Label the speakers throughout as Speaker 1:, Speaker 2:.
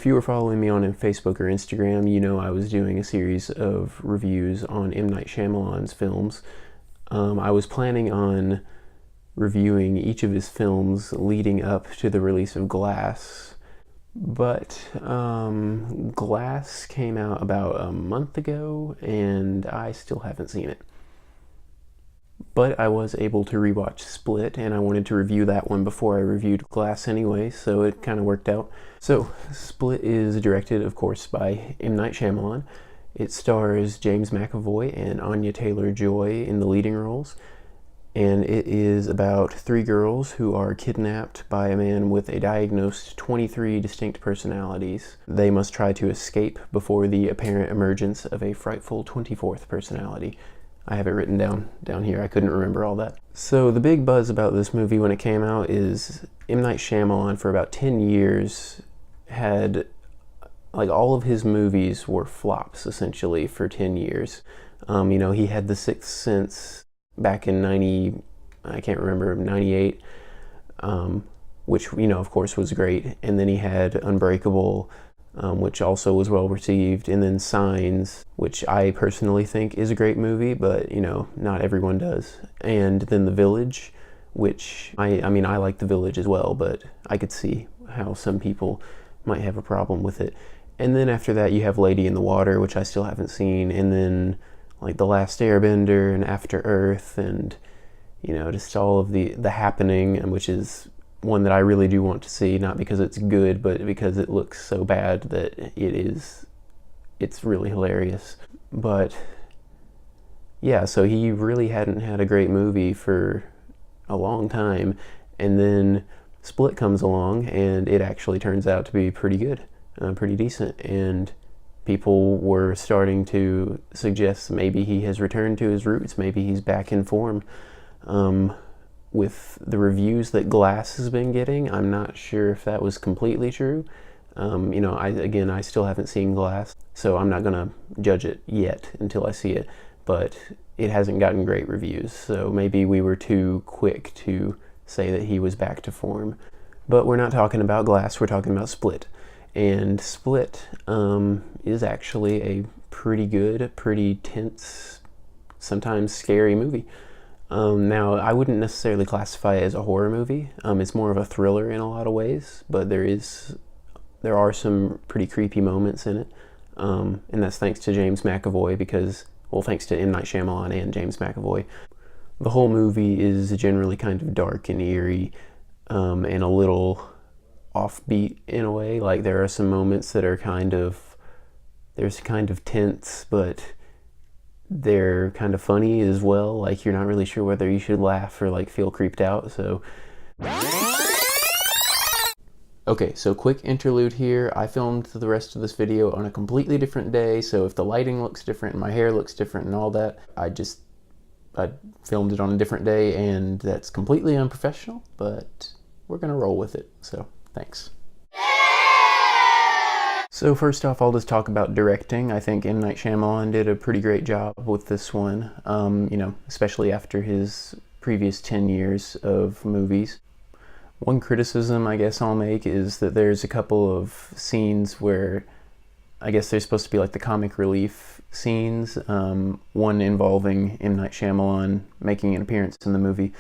Speaker 1: If you were following me on Facebook or Instagram, you know I was doing a series of reviews on M. Night Shyamalan's films. I was planning on reviewing each of his films leading up to the release of Glass, but Glass came out about a month ago and I still haven't seen it. But I was able to rewatch Split, and I wanted to review that one before I reviewed Glass anyway, so it kind of worked out. So, Split is directed, of course, by M. Night Shyamalan. It stars James McAvoy and Anya Taylor-Joy in the leading roles, and it is about three girls who are kidnapped by a man with a diagnosed 23 distinct personalities. They must try to escape before the apparent emergence of a frightful 24th personality. I have it written down here. I couldn't remember all that. So the big buzz about this movie when it came out is M. Night Shyamalan for about 10 years had, like, all of his movies were flops essentially for 10 years. You know, he had The Sixth Sense back in 98, which, you know, of course was great. And then he had Unbreakable, which also was well received, and then Signs, which I personally think is a great movie, but, you know, not everyone does. And then The Village, which, I mean, I like The Village as well, but I could see how some people might have a problem with it. And then after that you have Lady in the Water, which I still haven't seen, and then, like, The Last Airbender and After Earth, and, you know, just all of The Happening, which is one that I really do want to see, not because it's good, but because it looks so bad that it's really hilarious. But yeah, so he really hadn't had a great movie for a long time, and then Split comes along and it actually turns out to be pretty good, pretty decent, and people were starting to suggest maybe he has returned to his roots, maybe he's back in form. With the reviews that Glass has been getting, I'm not sure if that was completely true. You know, I still haven't seen Glass, so I'm not gonna judge it yet until I see it, but it hasn't gotten great reviews, so maybe we were too quick to say that he was back to form. But we're not talking about Glass, we're talking about Split. And Split is actually a pretty good, pretty tense, sometimes scary movie. Now, I wouldn't necessarily classify it as a horror movie. It's more of a thriller in a lot of ways, but there are some pretty creepy moments in it. And that's thanks to James McAvoy thanks to M. Night Shyamalan and James McAvoy. The whole movie is generally kind of dark and eerie, and a little offbeat in a way. Like, there are some moments that are kind of tense, but they're kind of funny as well. Like, you're not really sure whether you should laugh or, like, feel creeped out, so. Okay, so quick interlude here. I filmed the rest of this video on a completely different day, so if the lighting looks different and my hair looks different and all that, I filmed it on a different day, and that's completely unprofessional, but we're gonna roll with it, so thanks. So first off, I'll just talk about directing. I think M. Night Shyamalan did a pretty great job with this one, you know, especially after his previous 10 years of movies. One criticism I guess I'll make is that there's a couple of scenes where I guess they're supposed to be like the comic relief scenes, one involving M. Night Shyamalan making an appearance in the movie,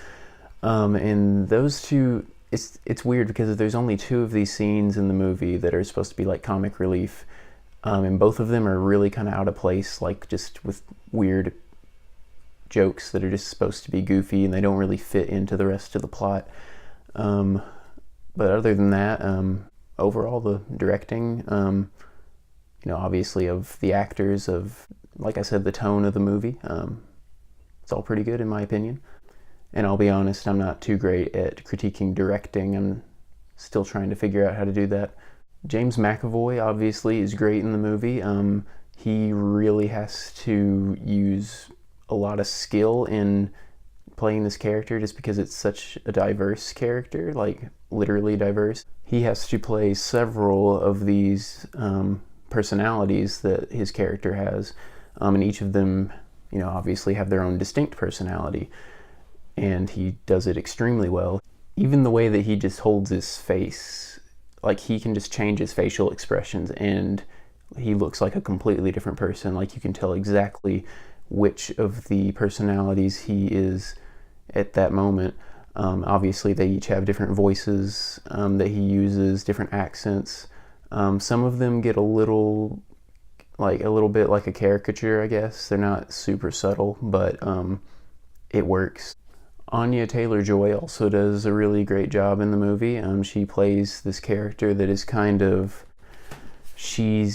Speaker 1: and those two, it's weird because there's only two of these scenes in the movie that are supposed to be like comic relief, and both of them are really kind of out of place, like just with weird jokes that are just supposed to be goofy and they don't really fit into the rest of the plot. But other than that, overall the directing, you know, obviously of the actors, of, like I said, the tone of the movie, it's all pretty good in my opinion. And I'll be honest, I'm not too great at critiquing directing. I'm still trying to figure out how to do that. James McAvoy obviously is great in the movie. He really has to use a lot of skill in playing this character just because it's such a diverse character, like literally diverse. He has to play several of these personalities that his character has, and each of them, you know, obviously have their own distinct personality, and he does it extremely well. Even the way that he just holds his face, like he can just change his facial expressions and he looks like a completely different person. Like you can tell exactly which of the personalities he is at that moment. Obviously, they each have different voices that he uses, different accents. Some of them get a little bit like a caricature, I guess. They're not super subtle, but it works. Anya Taylor-Joy also does a really great job in the movie. She plays this character that is kind of, she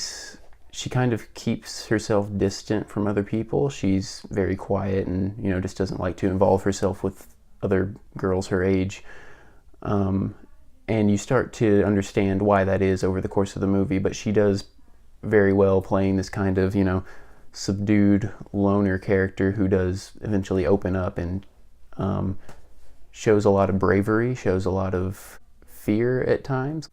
Speaker 1: kind of keeps herself distant from other people. She's very quiet and, just doesn't like to involve herself with other girls her age. And you start to understand why that is over the course of the movie, but she does very well playing this kind of, subdued loner character who does eventually open up and shows a lot of bravery, shows a lot of fear at times.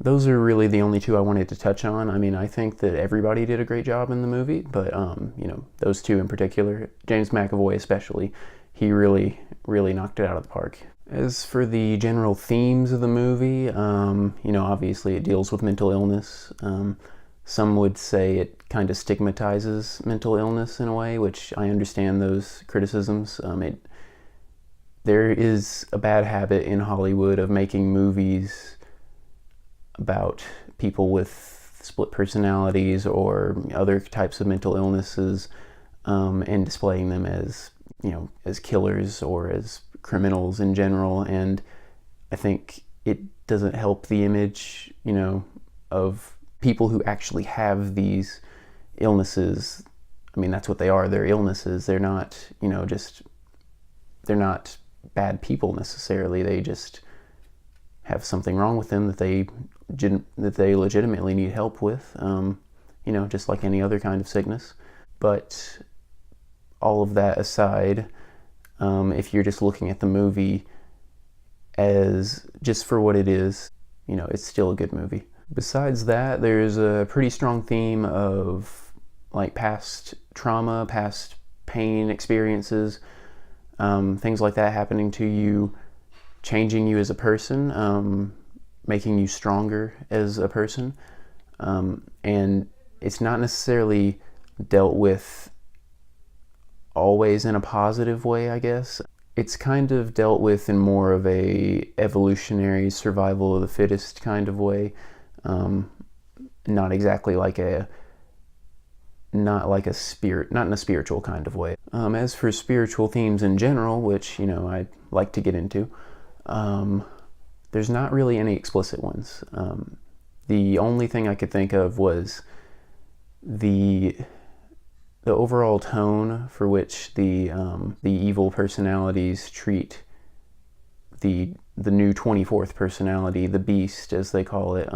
Speaker 1: Those are really the only two I wanted to touch on. I mean, I think that everybody did a great job in the movie, but, those two in particular, James McAvoy especially, he really, really knocked it out of the park. As for the general themes of the movie, obviously it deals with mental illness. Some would say it kind of stigmatizes mental illness in a way, which I understand those criticisms. There is a bad habit in Hollywood of making movies about people with split personalities or other types of mental illnesses, and displaying them as killers or as criminals in general. And I think it doesn't help the image, of people who actually have these illnesses. I mean, that's what they are. They're illnesses. They're not, they're not bad people necessarily. They just have something wrong with them that they legitimately need help with, just like any other kind of sickness. But all of that aside, if you're just looking at the movie as just for what it is, it's still a good movie. Besides that, there's a pretty strong theme of like past trauma, past pain experiences, things like that happening to you, changing you as a person, making you stronger as a person. And it's not necessarily dealt with always in a positive way, I guess. It's kind of dealt with in more of a evolutionary survival of the fittest kind of way. Not exactly like not in a spiritual kind of way. As for spiritual themes in general, which, I'd like to get into, there's not really any explicit ones. The only thing I could think of was the overall tone for which the evil personalities treat the new 24th personality, the Beast, as they call it.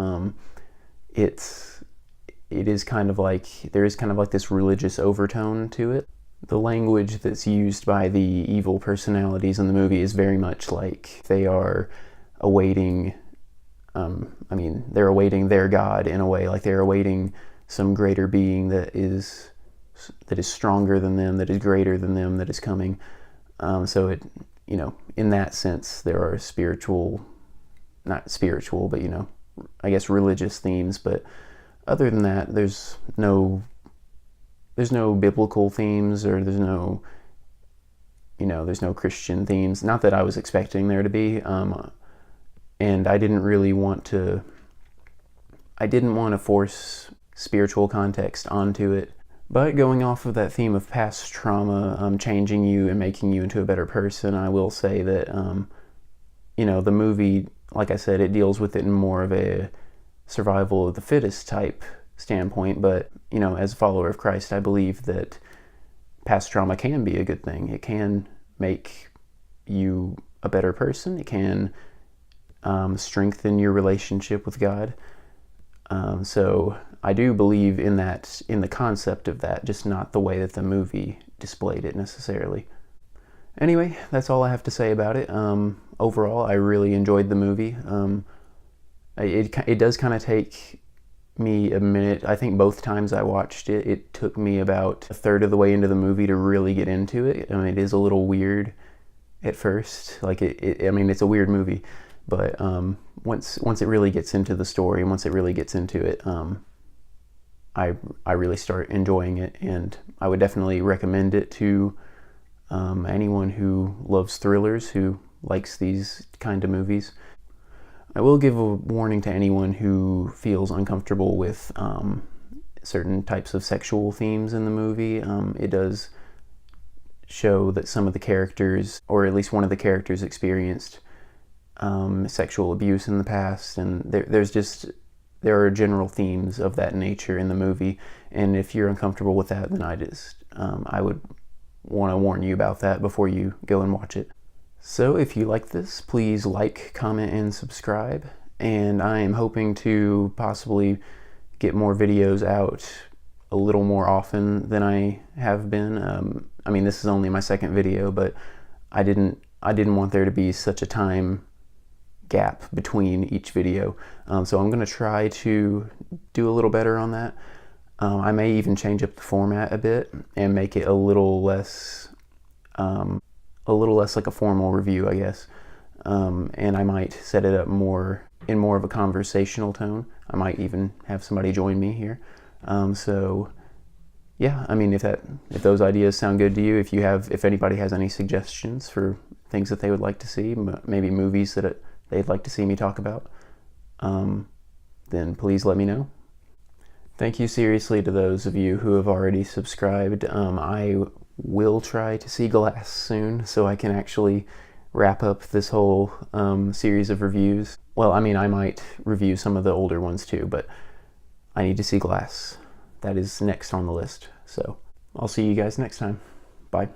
Speaker 1: It is kind of like, there is kind of like this religious overtone to it. The language that's used by the evil personalities in the movie is very much like they are awaiting, they're awaiting their God in a way, like they're awaiting some greater being that is stronger than them, that is greater than them, that is coming. So it, in that sense, there are not spiritual, but, I guess religious themes. But other than that, there's no biblical themes, or there's no Christian themes. Not that I was expecting there to be. And I didn't want to force spiritual context onto it. But going off of that theme of past trauma, changing you and making you into a better person, I will say that, the movie, like I said, it deals with it in more of a survival of the fittest type standpoint. But, as a follower of Christ, I believe that past trauma can be a good thing. It can make you a better person. It can strengthen your relationship with God. So I do believe in that, in the concept of that, just not the way that the movie displayed it necessarily. Anyway, that's all I have to say about it. Overall, I really enjoyed the movie. It does kind of take me a minute. I think both times I watched it, it took me about a third of the way into the movie to really get into it. It is a little weird at first. Like it's a weird movie, But once it really gets into the story, and once it really gets into it, I really start enjoying it, and I would definitely recommend it to anyone who loves thrillers, who likes these kind of movies. I will give a warning to anyone who feels uncomfortable with certain types of sexual themes in the movie. It does show that some of the characters, or at least one of the characters, experienced sexual abuse in the past, and there are general themes of that nature in the movie, and if you're uncomfortable with that, then I would want to warn you about that before you go and watch it. So if you like this, please like, comment, and subscribe, and I am hoping to possibly get more videos out a little more often than I have been. I mean, this is only my second video, but I didn't want there to be such a time gap between each video, so I'm going to try to do a little better on that. I may even change up the format a bit and make it a little less like a formal review, I guess, and I might set it up in more of a conversational tone. I might even have somebody join me here. So yeah, I mean, if those ideas sound good to you, if anybody has any suggestions for things that they would like to see, maybe movies that they'd like to see me talk about, then please let me know. Thank you seriously to those of you who have already subscribed. I will try to see Glass soon, so I can actually wrap up this whole series of reviews. Well, I mean, I might review some of the older ones too, but I need to see Glass. That is next on the list. So I'll see you guys next time. Bye.